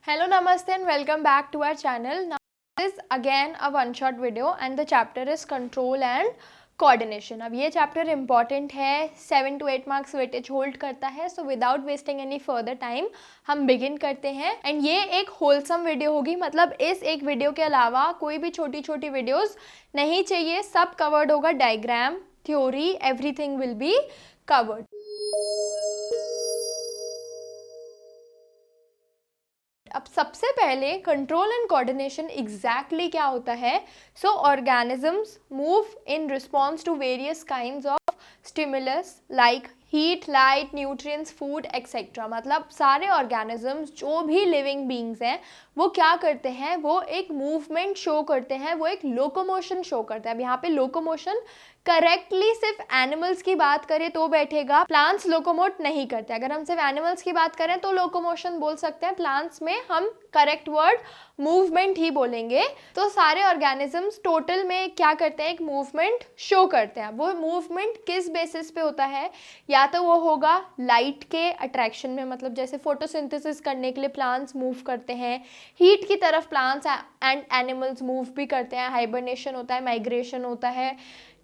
Hello, Namaste and welcome back to our channel. Now this is again a one shot video and the chapter is control and coordination. अब ये chapter important है, 7 to 8 marks weightage hold करता है. So without wasting any further time हम begin करते हैं. And ये एक होलसम वीडियो होगी, मतलब इस एक वीडियो के अलावा कोई भी छोटी छोटी वीडियोस नहीं चाहिए. सब कवर्ड होगा, diagram, theory, everything will be covered. अब सबसे पहले कंट्रोल एंड कोऑर्डिनेशन एग्जैक्टली क्या होता है. So organisms move in response to various kinds of stimulus like heat, light, nutrients, food etcetera. मतलब सारे ऑर्गेनिजम्स जो भी लिविंग बींग्स हैं वो क्या करते हैं, वो एक मूवमेंट शो करते हैं, वो एक लोकोमोशन शो करते हैं. अब यहाँ पे लोकोमोशन करेक्टली सिर्फ एनिमल्स की बात करें तो बैठेगा, प्लांट्स लोकोमोट नहीं करते. अगर हम सिर्फ एनिमल्स की बात करें तो लोकोमोशन बोल सकते हैं, प्लांट्स में हम करेक्ट वर्ड मूवमेंट ही बोलेंगे. तो सारे ऑर्गेनिजम्स टोटल में क्या करते हैं, एक मूवमेंट शो करते हैं. वो मूवमेंट किस बेसिस पे होता है, या तो वो होगा लाइट के अट्रैक्शन में, मतलब जैसे फोटोसिंथेसिस करने के लिए प्लांट्स मूव करते हैं, हीट की तरफ प्लांट्स एंड एनिमल्स मूव भी करते हैं, हाइबरनेशन होता है, माइग्रेशन होता है,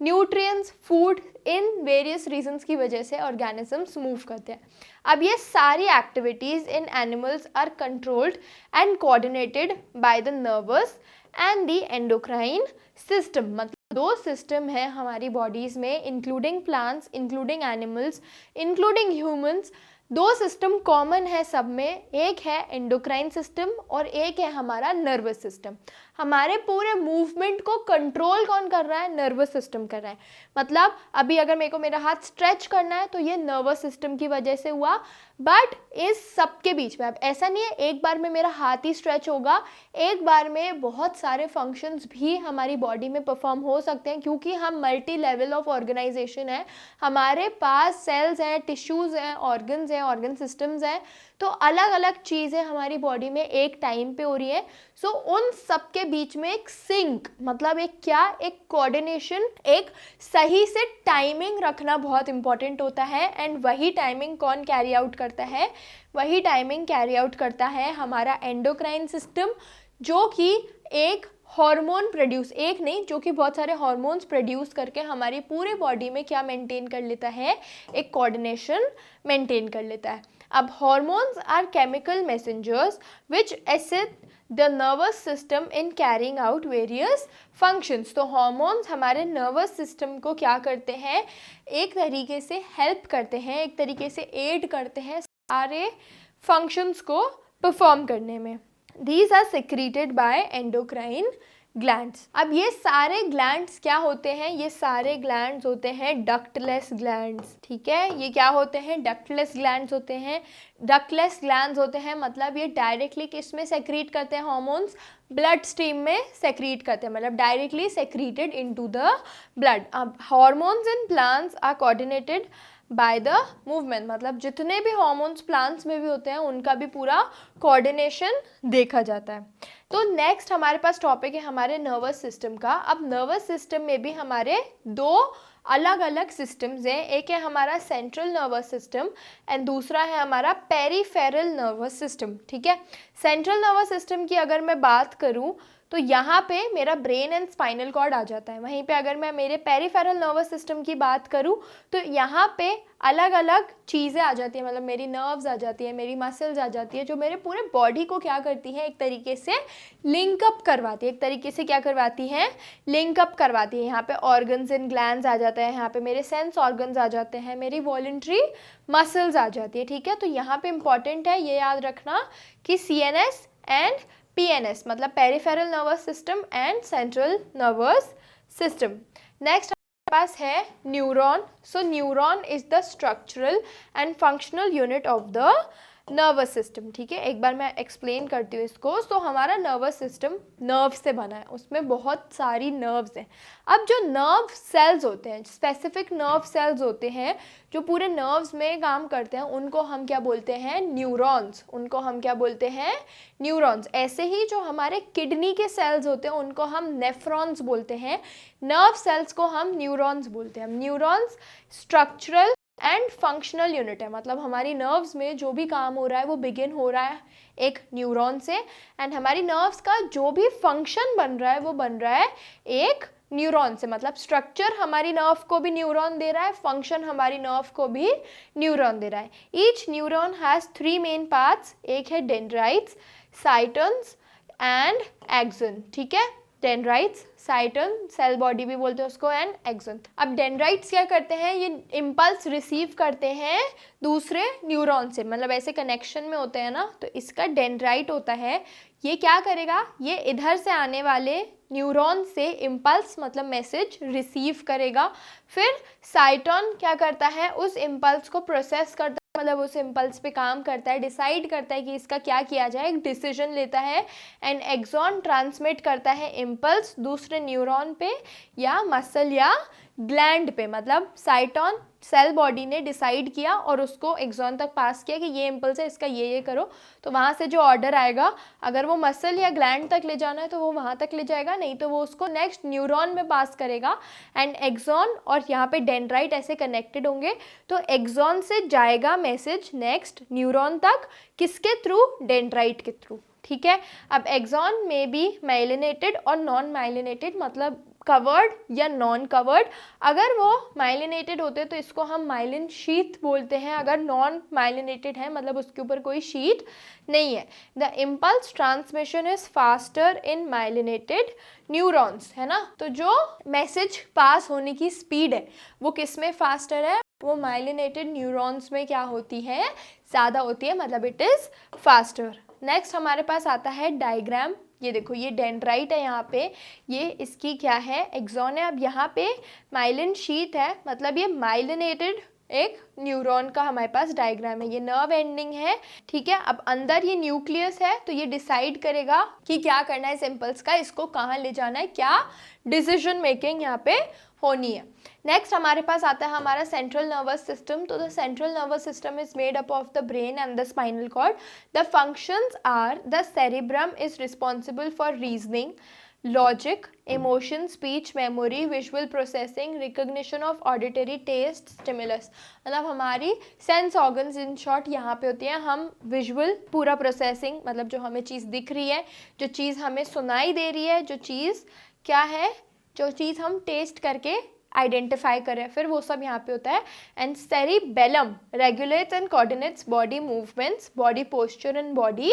nutrients, food, in various reasons की वजह से ऑर्गेनिजम्स मूव करते हैं. अब ये सारी activities in animals are controlled and coordinated by the nervous and the endocrine system. मतलब दो सिस्टम है हमारी बॉडीज़ में, including plants, including animals, including humans. दो सिस्टम कॉमन है सब में, एक है एंडोक्राइन सिस्टम और एक है हमारा नर्वस सिस्टम. हमारे पूरे मूवमेंट को कंट्रोल कौन कर रहा है, नर्वस सिस्टम कर रहा है. मतलब अभी अगर मेरे को मेरा हाथ स्ट्रेच करना है तो ये नर्वस सिस्टम की वजह से हुआ. बट इस सब के बीच में अब ऐसा नहीं है एक बार में मेरा हाथ ही स्ट्रेच होगा, एक बार में बहुत सारे फंक्शंस भी हमारी बॉडी में परफॉर्म हो सकते हैं, क्योंकि हम मल्टी लेवल ऑफ ऑर्गेनाइजेशन है. हमारे पास सेल्स हैं, टिश्यूज़ हैं, ऑर्गन्स हैं, ऑर्गन सिस्टम्स हैं. तो अलग अलग चीज़ें हमारी बॉडी में एक टाइम पे हो रही है. सो उन सब के बीच में एक सिंक, मतलब एक क्या, एक कोऑर्डिनेशन, एक सही से टाइमिंग रखना बहुत इंपॉर्टेंट होता है. एंड वही टाइमिंग कौन कैरी आउट करता है, वही टाइमिंग कैरी आउट करता है हमारा एंडोक्राइन सिस्टम, जो कि एक हार्मोन प्रोड्यूस, एक नहीं जो कि बहुत सारे हार्मोन्स प्रोड्यूस करके हमारी पूरे बॉडी में क्या मेंटेन कर लेता है, एक कोऑर्डिनेशन मेंटेन कर लेता है. अब hormones are chemical messengers which assist the nervous system in carrying out various functions. तो हार्मोन्स हमारे नर्वस सिस्टम को क्या करते हैं, एक तरीके से हेल्प करते हैं, एक तरीके से एड करते हैं सारे फंक्शंस को परफॉर्म करने में. These are secreted by endocrine glands. अब ये सारे ग्लैंड्स क्या होते हैं, ये सारे ग्लैंड्स होते हैं डक्टलेस ग्लैंड्स. ठीक है, ये क्या होते हैं, डक्टलेस ग्लैंड्स होते हैं. डक्टलेस ग्लैंड्स होते हैं मतलब ये डायरेक्टली किस में सेक्रीट करते हैं, हार्मोन्स ब्लड स्ट्रीम में सेक्रीट करते हैं, मतलब directly secreted into the blood. अब hormones in plants are coordinated by the movement, मतलब जितने भी हार्मोन्स प्लांट्स में भी होते हैं उनका भी पूरा कोऑर्डिनेशन देखा जाता है. तो नेक्स्ट हमारे पास टॉपिक है हमारे नर्वस सिस्टम का. अब नर्वस सिस्टम में भी हमारे दो अलग अलग सिस्टम्स हैं, एक है हमारा सेंट्रल नर्वस सिस्टम एंड दूसरा है हमारा पेरिफेरल नर्वस सिस्टम. ठीक है, सेंट्रल नर्वस सिस्टम की अगर मैं बात करूं तो यहाँ पे मेरा ब्रेन एंड स्पाइनल कॉर्ड आ जाता है. वहीं पे अगर मैं मेरे पेरिफेरल नर्वस सिस्टम की बात करूँ तो यहाँ पे अलग अलग चीज़ें आ जाती हैं, मतलब मेरी नर्व्स आ जाती है, मेरी मसल्स आ जाती है, जो मेरे पूरे बॉडी को क्या करती है, एक तरीके से लिंकअप करवाती है, एक तरीके से क्या करवाती है, लिंकअप करवाती है. यहाँ पे ऑर्गन्स एंड ग्लैंड्स आ जाता है, यहाँ पे मेरे सेंस ऑर्गन्स आ जाते हैं, मेरी वॉलंटरी मसल्स आ जाती है. ठीक है, तो यहाँ पे इंपॉर्टेंट है ये याद रखना कि CNS एंड PNS मतलब peripheral nervous system and central nervous system. Next हमारे पास है neuron. So neuron is the structural and functional unit of the nervous system. ठीक है, एक बार मैं एक्सप्लेन करती हूँ इसको. सो हमारा नर्वस सिस्टम नर्व से बना है, उसमें बहुत सारी नर्व्स हैं. अब जो नर्व सेल्स होते हैं, स्पेसिफिक नर्व सेल्स होते हैं जो पूरे नर्व्स में काम करते हैं, उनको हम क्या बोलते हैं, न्यूरॉन्स. उनको हम क्या बोलते हैं, न्यूरॉन्स. ऐसे ही जो हमारे किडनी के सेल्स होते हैं उनको हम नेफ्रॉन्स बोलते हैं, नर्व सेल्स को हम न्यूरॉन्स बोलते हैं. Neurons structural and functional unit है, मतलब हमारी नर्व्स में जो भी काम हो रहा है वो बिगिन हो रहा है एक न्यूरॉन से, एंड हमारी नर्व्स का जो भी फंक्शन बन रहा है वो बन रहा है एक न्यूरॉन से। मतलब स्ट्रक्चर हमारी नर्व को भी न्यूरॉन दे रहा है, फंक्शन हमारी नर्व को भी न्यूरॉन दे रहा है। Each neuron has 3 main parts, एक है डेंड्राइट्स, साइटन्स एंड एक्सन। ठीक है, डेंड्राइट्स, साइटन, सेल बॉडी भी बोलते हैं उसको, एंड एक्सन। अब डेंड्राइट्स क्या करते हैं, ये इम्पल्स रिसीव करते हैं दूसरे न्यूरॉन से, मतलब ऐसे कनेक्शन में होते हैं ना, तो इसका डेंड्राइट होता है। ये क्या करेगा, ये इधर से आने वाले न्यूरॉन से इम्पल्स मतलब मैसेज रिसीव करेगा। फिर साइटन क्या करता है, उस इम्पल्स को प्रोसेस करता है, मतलब उस इम्पल्स पे काम करता है, डिसाइड करता है कि इसका क्या किया जाए, एक डिसीजन लेता है। एंड एक्सॉन ट्रांसमिट करता है इम्पल्स दूसरे न्यूरॉन पे या मसल या ग्लैंड पे, मतलब साइटॉन सेल बॉडी ने डिसाइड किया और उसको एक्सॉन तक पास किया कि ये इम्पल्स है, इसका ये करो, तो वहाँ से जो ऑर्डर आएगा, अगर वो मसल या ग्लैंड तक ले जाना है तो वो वहाँ तक ले जाएगा, नहीं तो वो उसको नेक्स्ट न्यूरॉन में पास करेगा। एंड एक्सॉन और यहाँ पे डेंड्राइट ऐसे कनेक्टेड होंगे, तो एक्सॉन से जाएगा मैसेज नेक्स्ट न्यूरॉन तक, किसके थ्रू, डेंड्राइट के थ्रू। ठीक है, अब एक्सॉन में भी माइलिनेटेड और नॉन माइलिनेटेड, मतलब कवर्ड या नॉन कवर्ड। अगर वो माइलिनेटेड होते तो इसको हम माइलिन शीथ बोलते हैं, अगर नॉन माइलिनेटेड है मतलब उसके ऊपर कोई शीथ नहीं है। The impulse transmission is faster in myelinated neurons, है ना। तो जो मैसेज पास होने की स्पीड है वो किस में फास्टर है, वो माइलिनेटेड न्यूरॉन्स में क्या होती है, ज़्यादा होती है, मतलब इट इज़ फास्टर। नेक्स्ट हमारे पास आता है डायग्राम। ये देखो, ये डेंड्राइट है यहाँ पे, ये इसकी क्या है, एक्सॉन है। अब यहाँ पे माइलिन शीथ है, मतलब ये माइलिनेटेड एक न्यूरॉन का हमारे पास डायग्राम है, ये नर्व एंडिंग है। ठीक है, अब अंदर ये न्यूक्लियस है, तो ये डिसाइड करेगा कि क्या करना है सिंपल्स का, इसको कहाँ ले जाना है, क्या डिसीजन मेकिंग यहाँ पे होनी है। नेक्स्ट हमारे पास आता है हमारा सेंट्रल नर्वस सिस्टम। तो the central nervous system is made up of the brain and the spinal cord. The functions are, the cerebrum is responsible for reasoning, logic, emotion, speech, memory, visual processing, recognition of auditory, taste, stimulus. मतलब हमारी sense organs in short यहाँ पे होती हैं। हम visual पूरा processing, मतलब जो हमें चीज़ दिख रही है, जो चीज़ हमें सुनाई दे रही है, जो चीज़ क्या है, जो चीज़ हम टेस्ट करके आइडेंटिफाई करें, फिर वो सब यहाँ पे होता है। And cerebellum regulates and coordinates body movements, body posture and body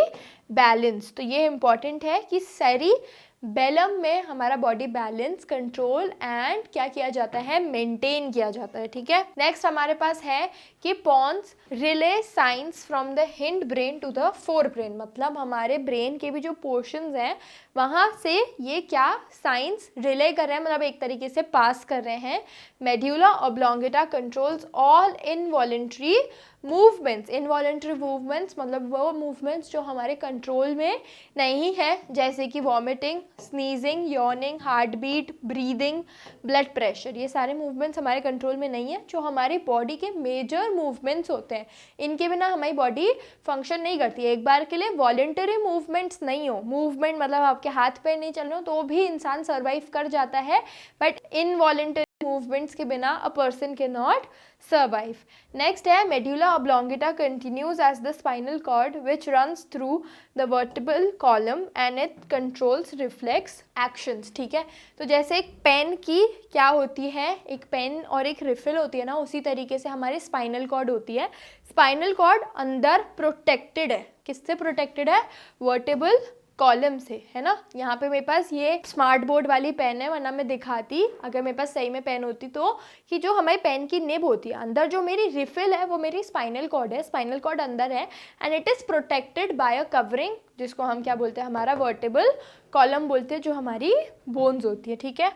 balance. तो ये इंपॉर्टेंट है कि सेरिबेलम में हमारा बॉडी बैलेंस, कंट्रोल एंड क्या किया जाता है, मेंटेन किया जाता है। ठीक है, नेक्स्ट हमारे पास है कि pons relay signs from the hind brain to the fore brain, मतलब हमारे ब्रेन के भी जो पोर्शंस हैं वहाँ से ये क्या साइंस रिले कर रहे हैं, मतलब एक तरीके से पास कर रहे हैं। Medulla oblongata controls all involuntary movements. Involuntary movements मतलब वो मूवमेंट्स जो हमारे कंट्रोल में नहीं है, जैसे कि vomiting, sneezing, yawning, heart beat, breathing, blood pressure. ये सारे मूवमेंट्स हमारे कंट्रोल में नहीं है, जो हमारी बॉडी के मेजर मूवमेंट्स होते हैं। इनके बिना हमारी बॉडी फंक्शन नहीं करती है। एक बार के लिए वॉलेंटरी मूवमेंट्स नहीं हो, मूवमेंट मतलब आपके हाथ पैर नहीं चल रहे हो तो भी इंसान सर्वाइव कर जाता है, बट इनवॉलेंटरी मूवमेंट्स के बिना a person can not survive. Next है medulla oblongata continues as the spinal cord which runs through the vertebral column and it controls reflex actions. ठीक है, तो जैसे एक पेन की क्या होती है, एक पेन और एक रिफिल होती है ना, उसी तरीके से हमारी स्पाइनल कॉर्ड होती है। स्पाइनल कॉर्ड अंदर प्रोटेक्टेड है, किससे प्रोटेक्टेड है, वर्टिब्रल कॉलम से, है ना। यहाँ पे मेरे पास ये स्मार्ट बोर्ड वाली पेन है, वरना मैं दिखाती अगर मेरे पास सही में पेन होती तो, कि जो हमारी पेन की निब होती है, अंदर जो मेरी रिफिल है वो मेरी स्पाइनल कॉर्ड है, स्पाइनल कॉर्ड अंदर है and it is protected by a covering, जिसको हम क्या बोलते हैं, हमारा वर्टिब्रल कॉलम बोलते हैं, जो हमारी बोन्स होती है। ठीक है,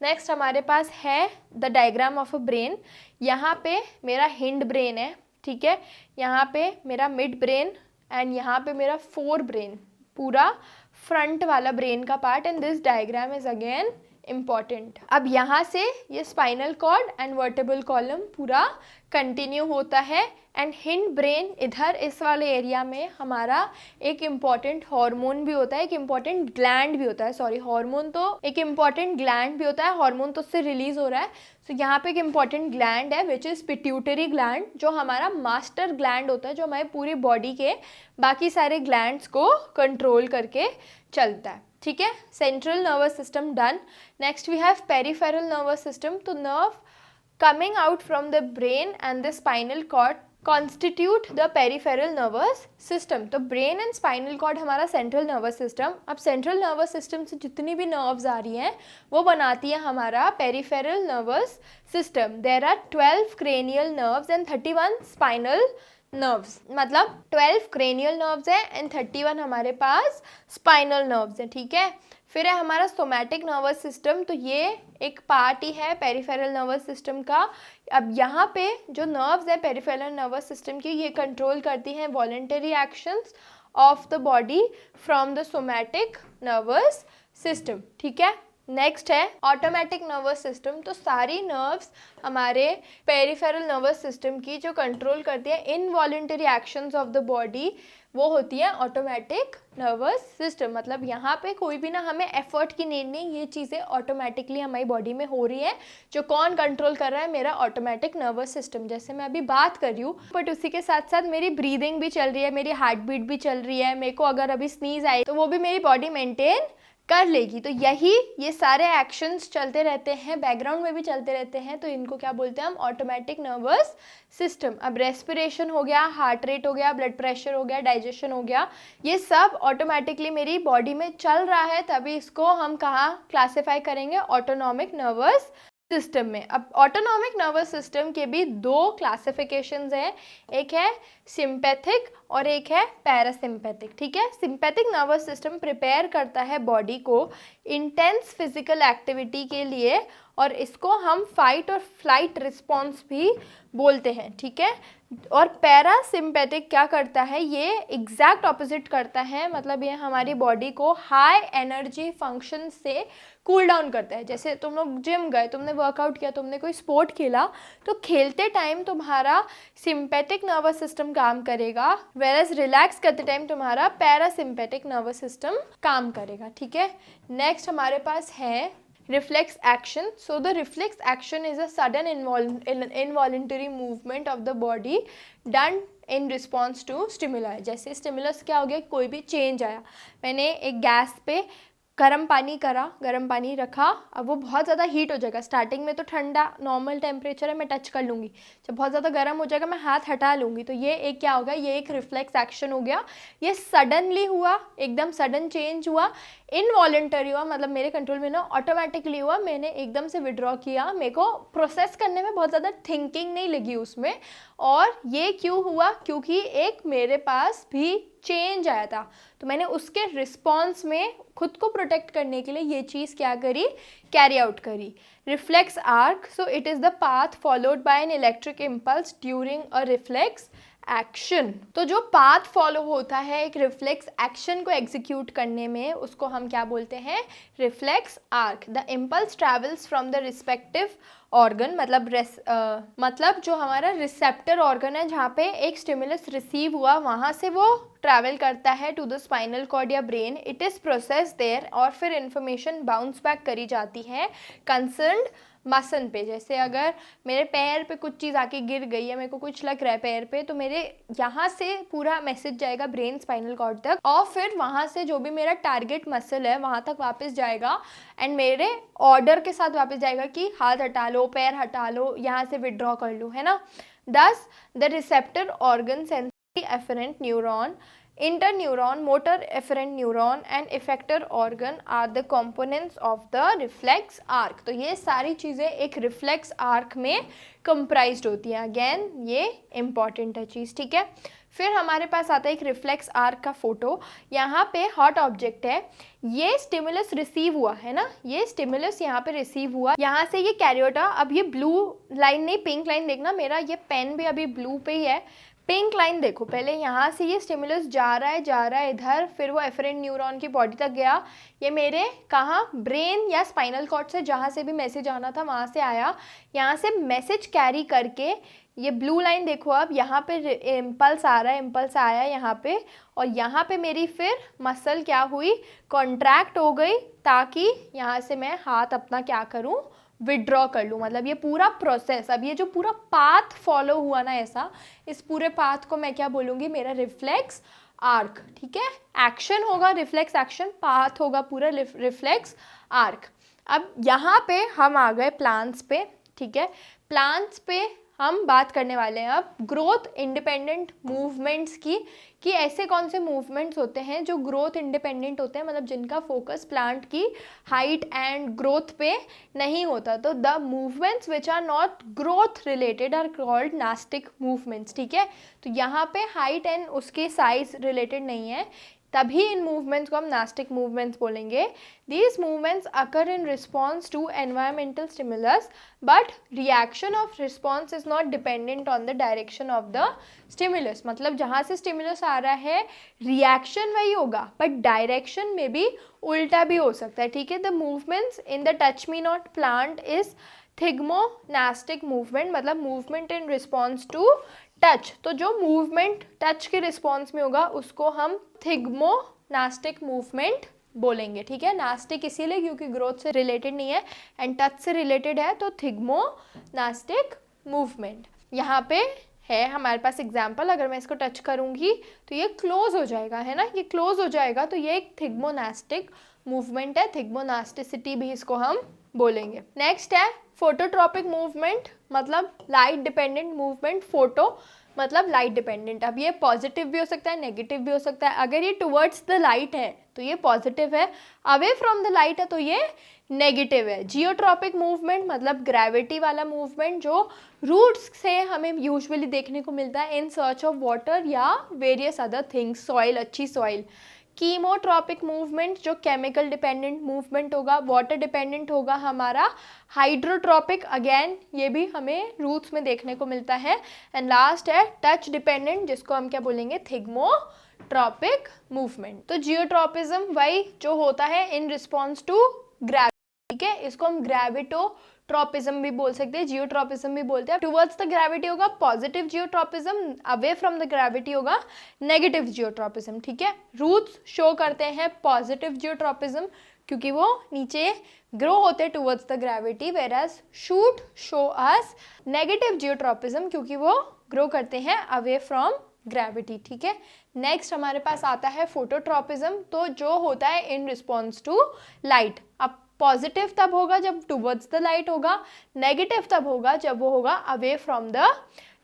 नेक्स्ट हमारे पास है the diagram of a brain. यहाँ पे मेरा हिंड ब्रेन है, ठीक है, यहाँ पे मेरा मिड ब्रेन एंड यहाँ पे मेरा फोर ब्रेन, पूरा फ्रंट वाला ब्रेन का part, and this diagram is again important. अब यहाँ से ये spinal cord and vertebral column पूरा कंटिन्यू होता है एंड हिंड ब्रेन, इधर इस वाले एरिया में हमारा एक इम्पॉर्टेंट हार्मोन भी होता है, एक इम्पॉर्टेंट ग्लैंड भी होता है, सॉरी हार्मोन तो एक इम्पॉर्टेंट ग्लैंड भी होता है, हार्मोन तो उससे रिलीज हो रहा है। सो यहाँ पे एक इम्पॉर्टेंट ग्लैंड है विच इज़ पिट्यूटरी ग्लैंड, जो हमारा मास्टर ग्लैंड होता है, जो हमारी पूरी बॉडी के बाकी सारे ग्लैंड्स को कंट्रोल करके चलता है, ठीक है। Central nervous system done. Next we have peripheral nervous system. तो nerve coming out from the brain and the spinal cord constitute the peripheral nervous system। तो brain and spinal cord हमारा central nervous system। अब central nervous system से जितनी भी nerves आ रही हैं वो बनाती है हमारा peripheral nervous system। There are 12 cranial nerves and 31 spinal nerves, मतलब 12 cranial nerves है and 31 हमारे पास spinal nerves है, ठीक है। फिर है हमारा सोमैटिक नर्वस सिस्टम। तो ये एक पार्ट ही है पेरिफेरल नर्वस सिस्टम का। अब यहाँ पे जो नर्व्स है पेरिफेरल नर्वस सिस्टम की, ये कंट्रोल करती हैं voluntary actions of the body from the somatic nervous system, ठीक है। नेक्स्ट है ऑटोमेटिक नर्वस सिस्टम। तो सारी नर्व्स हमारे पेरिफेरल नर्वस सिस्टम की जो कंट्रोल करती है involuntary actions of the body, वो होती है ऑटोमेटिक नर्वस सिस्टम। मतलब यहाँ पे कोई भी ना हमें एफर्ट की नीड नहीं, ये चीज़ें ऑटोमेटिकली हमारी बॉडी में हो रही है। जो कौन कंट्रोल कर रहा है, मेरा ऑटोमेटिक नर्वस सिस्टम। जैसे मैं अभी बात कर रही हूँ बट उसी के साथ साथ मेरी ब्रीदिंग भी चल रही है, मेरी हार्ट बीट भी चल रही है। मेरे को अगर अभी स्नीज आई तो वो भी मेरी बॉडी मेंटेन कर लेगी। तो ये सारे एक्शंस चलते रहते हैं, बैकग्राउंड में भी चलते रहते हैं। तो इनको क्या बोलते हैं हम, ऑटोमेटिक नर्वस सिस्टम। अब रेस्पिरेशन हो गया, हार्ट रेट हो गया, ब्लड प्रेशर हो गया, डाइजेशन हो गया, ये सब ऑटोमेटिकली मेरी बॉडी में चल रहा है, तभी इसको हम कहाँ क्लासीफाई करेंगे, ऑटोनॉमिक नर्वस सिस्टम में। अब ऑटोनॉमिक नर्वस सिस्टम के भी दो क्लासिफिकेशंस हैं, एक है सिंपैथिक और एक है पैरासिम्पैथिक, ठीक है। सिंपैथिक नर्वस सिस्टम प्रिपेयर करता है बॉडी को इंटेंस फिजिकल एक्टिविटी के लिए, और इसको हम फाइट और फ्लाइट रिस्पॉन्स भी बोलते हैं, ठीक है। और पैरासिम्पैथिक क्या करता है, ये एग्जैक्ट ऑपोजिट करता है। मतलब ये हमारी बॉडी को हाई एनर्जी फंक्शन से कूल डाउन करता है। जैसे तुम लोग जिम गए, तुमने वर्कआउट किया, तुमने कोई स्पोर्ट खेला, तो खेलते टाइम तुम्हारा सिंपैथिक नर्वस सिस्टम काम करेगा, वेरएज रिलैक्स करते टाइम तुम्हारा पैरासिम्पैथिक नर्वस सिस्टम काम करेगा, ठीक है। नेक्स्ट हमारे पास है reflex action. So the reflex action is a sudden involuntary movement of the body done in response to stimuli। जैसे स्टिमुलस क्या हो गया, कोई भी चेंज आया, मैंने एक गैस पे गर्म पानी करा, गर्म पानी रखा, अब वो बहुत ज़्यादा हीट हो जाएगा। स्टार्टिंग में तो ठंडा नॉर्मल टेम्परेचर है, मैं टच कर लूँगी, जब बहुत ज़्यादा गर्म हो जाएगा मैं हाथ हटा लूँगी। तो ये एक क्या होगा, ये एक रिफ्लेक्स एक्शन हो गया। ये सडनली हुआ, एकदम सडन चेंज हुआ, इनवॉलेंटरी हुआ, मतलब मेरे कंट्रोल में ना, ऑटोमेटिकली हुआ, मैंने एकदम से विड्रॉ किया, मेरे को प्रोसेस करने में बहुत ज़्यादा थिंकिंग नहीं लगी उसमें। और ये क्यों हुआ, क्योंकि एक मेरे पास भी चेंज आया था, तो मैंने उसके रिस्पॉन्स में खुद को प्रोटेक्ट करने के लिए ये चीज़ क्या करी, कैरी आउट करी। Reflex arc, so it is the path followed by an electric impulse during a reflex action. तो जो पाथ फॉलो होता है एक रिफ्लेक्स एक्शन को एग्जीक्यूट करने में, उसको हम क्या बोलते हैं, reflex arc. The impulse travels from the respective organ, मतलब जो हमारा रिसेप्टर ऑर्गन है, जहाँ पे एक स्टिमुलस रिसीव हुआ, वहाँ से वो ट्रैवल करता है टू द स्पाइनल कॉर्ड या brain. It is process there, और फिर इन्फॉर्मेशन बाउंस बैक करी जाती है कंसर्न्ड मसल पे। जैसे अगर मेरे पैर पे कुछ चीज़ आके गिर गई है, मेरे को कुछ लग रहा है पैर पे, तो मेरे यहाँ से पूरा मैसेज जाएगा ब्रेन स्पाइनल कॉर्ड तक, और फिर वहाँ से जो भी मेरा टारगेट मसल है वहाँ तक वापस जाएगा, एंड मेरे ऑर्डर के साथ वापस जाएगा कि हाथ हटा लो, पैर हटा लो, यहाँ से विड्रॉ कर लो, है ना। दस the receptor organ, sensory afferent neuron, interneuron, motor efferent neuron and effector organ are the components of the reflex arc। तो ये सारी चीज़ें एक रिफ्लेक्स आर्क में कंप्राइज्ड होती हैं। अगेन ये इम्पॉर्टेंट है चीज़, ठीक है। फिर हमारे पास आता है एक रिफ्लेक्स आर्क का फोटो। यहाँ पे हॉट ऑब्जेक्ट है, ये स्टिमुलस रिसीव हुआ है ना, ये स्टिमुलस यहाँ पे रिसीव हुआ, यहाँ से ये कैरियोटा, अब ये ब्लू लाइन नहीं पिंक लाइन देखना, मेरा ये पेन भी अभी ब्लू पे ही है, पिंक लाइन देखो, पहले यहाँ से ये स्टिमुलस जा रहा है इधर, फिर वो एफरेंट न्यूरॉन की बॉडी तक गया, ये मेरे कहाँ ब्रेन या स्पाइनल कॉर्ड से जहाँ से भी मैसेज आना था वहाँ से आया, यहाँ से मैसेज कैरी करके ये ब्लू लाइन देखो, अब यहाँ पे इम्पल्स आ रहा है, इम्पल्स आया यहाँ पे, और यहाँ पे मेरी फिर मसल क्या हुई, कॉन्ट्रैक्ट हो गई, ताकि यहाँ से मैं हाथ अपना क्या करूँ, विड्रॉ कर लूँ। मतलब ये पूरा प्रोसेस, अब ये जो पूरा पाथ फॉलो हुआ ना ऐसा, इस पूरे पाथ को मैं क्या बोलूँगी, मेरा रिफ्लेक्स आर्क, ठीक है। एक्शन होगा रिफ्लेक्स एक्शन, पाथ होगा पूरा रिफ्लेक्स आर्क। अब यहाँ पे हम आ गए प्लांट्स पे, ठीक है। प्लांट्स पे हम बात करने वाले हैं अब ग्रोथ इंडिपेंडेंट मूवमेंट्स की, कि ऐसे कौन से मूवमेंट्स होते हैं जो ग्रोथ इंडिपेंडेंट होते हैं, मतलब जिनका फोकस प्लांट की हाइट एंड ग्रोथ पे नहीं होता। तो the movements which are not growth related are called nastic movements, ठीक है। तो यहाँ पे हाइट एंड उसके साइज रिलेटेड नहीं है, तभी इन मूवमेंट्स को हम नास्टिक मूवमेंट्स बोलेंगे। These movements occur in response to environmental stimulus, but reaction of response is not dependent on the direction of the stimulus. मतलब जहाँ से स्टिमुलस आ रहा है रिएक्शन वही होगा, बट डायरेक्शन में भी उल्टा भी हो सकता है, ठीक है। The movements in the touch me not plant is thigmonastic movement, मतलब movement in response to touch. तो जो मूवमेंट टच के रिस्पॉन्स में होगा उसको हम थिग्मोनास्टिक मूवमेंट बोलेंगे, ठीक है। नास्टिक इसीलिए क्योंकि ग्रोथ से रिलेटेड नहीं है एंड टच से रिलेटेड है, तो थिग्मोनास्टिक मूवमेंट। यहाँ पे है हमारे पास एग्जाम्पल, अगर मैं इसको टच करूँगी तो ये क्लोज हो जाएगा, है ना, ये क्लोज हो जाएगा, तो ये एक थिग्मोनास्टिक मूवमेंट है, थिग्मोनास्टिसिटी भी इसको हम बोलेंगे। नेक्स्ट है फोटोट्रॉपिक मूवमेंट, मतलब लाइट डिपेंडेंट मूवमेंट। फोटो मतलब लाइट डिपेंडेंट, अब ये पॉजिटिव भी हो सकता है, नेगेटिव भी हो सकता है। अगर ये टुवर्ड्स द लाइट है तो ये पॉजिटिव है, अवे फ्रॉम द लाइट है तो ये नेगेटिव है। जियोट्रॉपिक मूवमेंट मतलब ग्रेविटी वाला मूवमेंट, जो रूट्स से हमें यूजुअली देखने को मिलता है इन सर्च ऑफ वाटर या वेरियस अदर थिंग्स, सॉइल, अच्छी सॉइल। कीमोट्रॉपिक मूवमेंट जो केमिकल डिपेंडेंट मूवमेंट होगा, वाटर डिपेंडेंट होगा हमारा। हाइड्रोट्रॉपिक अगेन ये भी हमें रूट्स में देखने को मिलता है। एंड लास्ट है टच डिपेंडेंट, जिसको हम क्या बोलेंगे, थिग्मोट्रॉपिक मूवमेंट। तो जियोट्रॉपिज्म वही जो होता है इन रिस्पॉन्स टू ग्रेविटी, ठीक है, इसको हम ग्रेविटोट्रॉपिज्म भी बोल सकते हैं, जियोट्रॉपिज्म भी बोलते हैं। टुवर्ड्स द ग्रेविटी होगा positive geotropism, away from the gravity होगा नेगेटिव जियोट्रॉपिज्म, ठीक है। रूट्स शो करते हैं पॉजिटिव जियोट्रॉपिज्म क्योंकि वो नीचे ग्रो होते हैं towards the gravity, where as shoot show us negative geotropism क्योंकि वो ग्रो करते हैं अवे फ्रॉम ग्रेविटी, ठीक है। नेक्स्ट हमारे पास आता है फोटोट्रॉपिज्म, तो जो होता है इन रिस्पॉन्स टू लाइट। अब पॉजिटिव तब होगा जब टुवर्ड्स द लाइट होगा, नेगेटिव तब होगा जब वो होगा अवे फ्रॉम द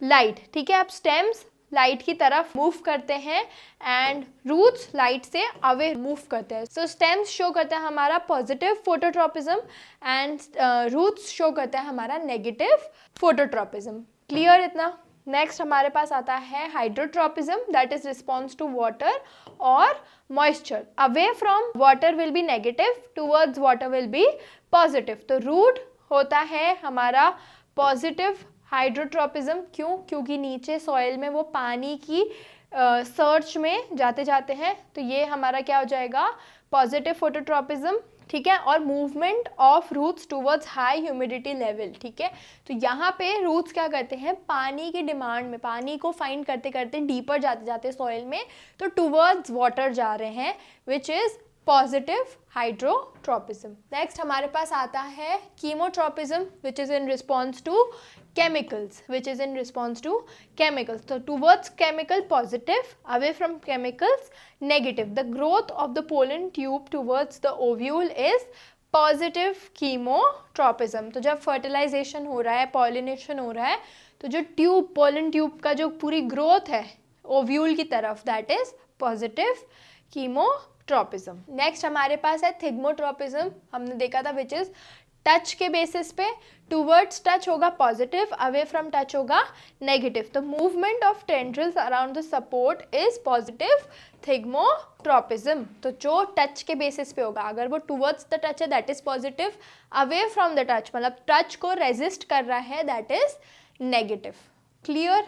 लाइट, ठीक है। अब स्टेम्स लाइट की तरफ मूव करते हैं एंड रूट्स लाइट से अवे मूव करते हैं। सो स्टेम्स शो करता है हमारा positive phototropism and roots show करता है हमारा नेगेटिव फोटोट्रॉपिज्म। क्लियर इतना? नेक्स्ट हमारे पास आता है hydrotropism, that is response to water और moisture. Away from water will be negative, towards water will be positive. तो रूट होता है हमारा पॉजिटिव हाइड्रोट्रॉपिज्म, क्यों? क्योंकि नीचे सॉइल में वो पानी की सर्च में जाते जाते हैं, तो ये हमारा क्या हो जाएगा, पॉजिटिव फोटोट्रॉपिज्म, ठीक है। और movement of roots towards high humidity level, ठीक है। तो यहाँ पे रूट्स क्या करते हैं, पानी की डिमांड में, पानी को फाइंड करते करते डीपर जाते जाते सॉइल में, तो टूवर्ड्स वाटर जा रहे हैं, which is positive hydrotropism. Next हमारे पास आता है chemotropism, which is in response to chemicals, which is in response to chemicals. So towards chemical positive, away from chemicals negative. The growth of the pollen tube towards the ovule is positive chemotropism. तो जब fertilization हो रहा है, pollination हो रहा है, तो जो ट्यूब, pollen ट्यूब का जो पूरी ग्रोथ है ओव्यूल की तरफ, that is positive chemotropism. Next हमारे पास है थिग्मोट्रॉपिज्म, हमने देखा था, विच इज टच के बेसिस पे, टूवर्ड्स टच होगा पॉजिटिव, अवे फ्रॉम टच होगा नेगेटिव। तो movement of tendrils around the support is positive thigmotropism. तो जो टच के बेसिस पे होगा, अगर वो टूवर्ड्स द टच है that is positive, away from the touch मतलब टच को रेजिस्ट कर रहा है that is negative. Clear?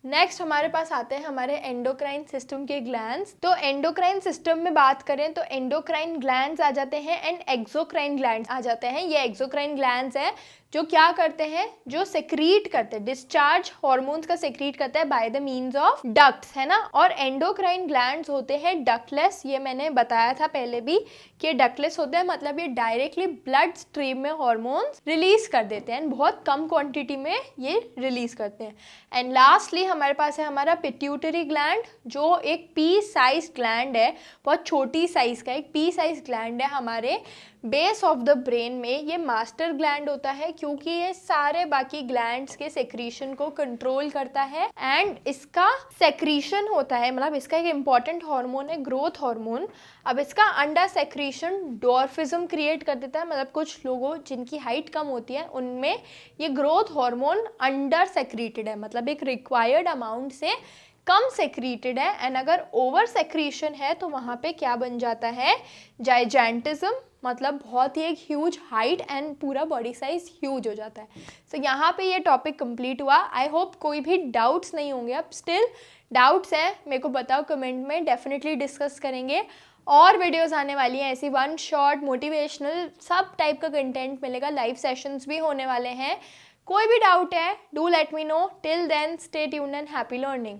Next हमारे पास आते हैं हमारे एंडोक्राइन सिस्टम के ग्लैंड्स। तो एंडोक्राइन सिस्टम में बात करें तो एंडोक्राइन ग्लैंड्स आ जाते हैं एंड एक्सोक्राइन ग्लैंड्स आ जाते हैं। ये एक्सोक्राइन ग्लैंड्स हैं जो क्या करते हैं, जो सेक्रीट करते हैं, डिस्चार्ज हार्मोन्स का सेक्रीट करते हैं by the means of ducts, है ना। और एंडोक्राइन ग्लैंड्स होते हैं डक्टलेस, ये मैंने बताया था पहले भी कि डक्टलेस होते हैं, मतलब ये डायरेक्टली ब्लड स्ट्रीम में हार्मोन्स रिलीज कर देते हैं, बहुत कम क्वांटिटी में ये रिलीज करते हैं। एंड लास्टली हमारे पास है हमारा पिट्यूटरी ग्लैंड, जो एक पी साइज ग्लैंड है, बहुत छोटी साइज का एक पी साइज ग्लैंड है हमारे बेस ऑफ द ब्रेन में। ये मास्टर ग्लैंड होता है क्योंकि ये सारे बाकी ग्लैंड्स के सेक्रीशन को कंट्रोल करता है एंड इसका सेक्रीशन होता है, मतलब इसका एक इम्पॉर्टेंट हार्मोन है ग्रोथ हार्मोन। अब इसका अंडर सेक्रीशन डॉर्फिज्म क्रिएट कर देता है, मतलब कुछ लोगों जिनकी हाइट कम होती है उनमें ये ग्रोथ हार्मोन अंडर सेक्रीटेड है, मतलब एक रिक्वायर्ड अमाउंट से कम सेक्रीटेड है। एंड अगर ओवर सेक्रीशन है तो वहाँ पे क्या बन जाता है, जाइजेंटिज्म, मतलब बहुत ही एक ह्यूज हाइट एंड पूरा बॉडी साइज ह्यूज हो जाता है। सो यहाँ पे ये टॉपिक कंप्लीट हुआ। आई होप कोई भी डाउट्स नहीं होंगे। अब स्टिल डाउट्स हैं मेरे को बताओ कमेंट में, डेफिनेटली डिस्कस करेंगे। और वीडियोस आने वाली हैं ऐसी वन शॉट मोटिवेशनल, सब टाइप का कंटेंट मिलेगा, लाइव सेशंस भी होने वाले हैं। कोई भी डाउट है do let me know. Till then stay tuned and happy learning.